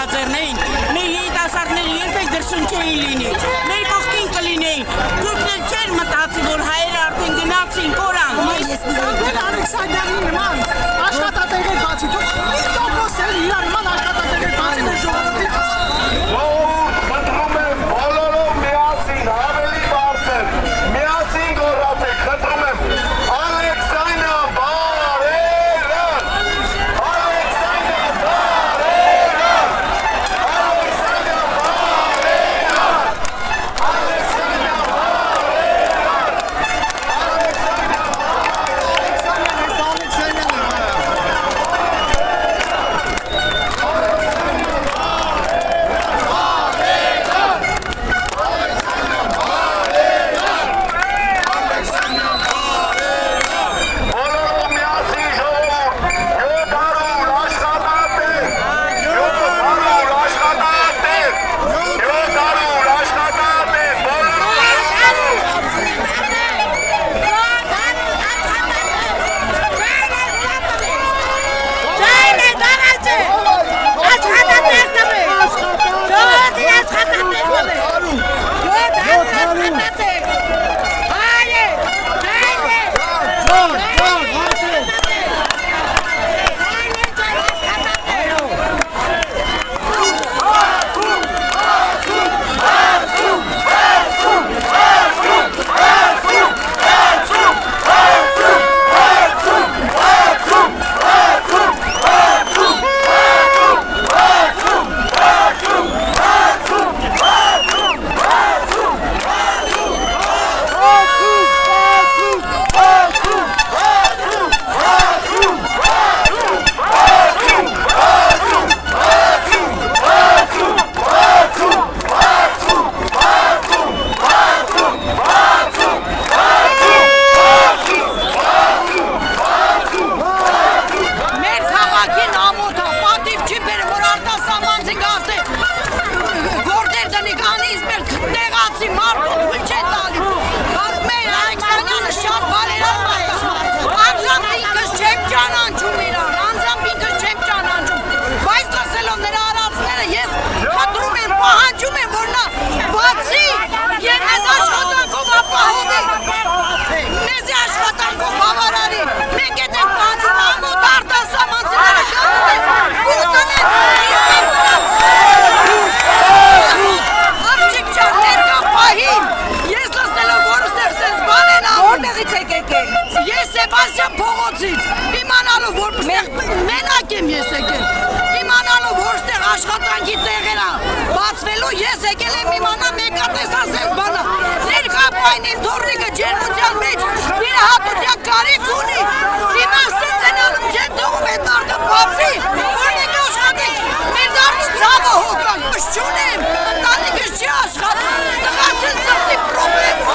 նախաձեռնեին, մեր երիտասարդները երբեք դրսում չէին լինի, մեր կողքին կլինեին, դուք չէր մտածի, որ հայերը արդեն գնացին կորան։ Ալեքսանդրի նման աշխատատեղեր բացի, դուք մի տոկոս էլ իրար նման աշխատատեղեր բացի մեր ժողովրդի խնդրում եմ բոլորով միասին ավելի բարձր, միասին գոռացեք, խնդրում եմ Ալեքսանդրը բարերը, Ալեքսանդրը բարերը, Ալեքսանդրը բարերը, Ալեքսանդրը աշխատանքի տեղերա բացվելու ես եկել եմ իմանա մեկատեսա սենց բանա ներկապային իմ թորնիկը ջերմության մեջ վիրահատության կարիք ունի հիմա սենց են անում չեն թողում է տարկը բացի որ մենք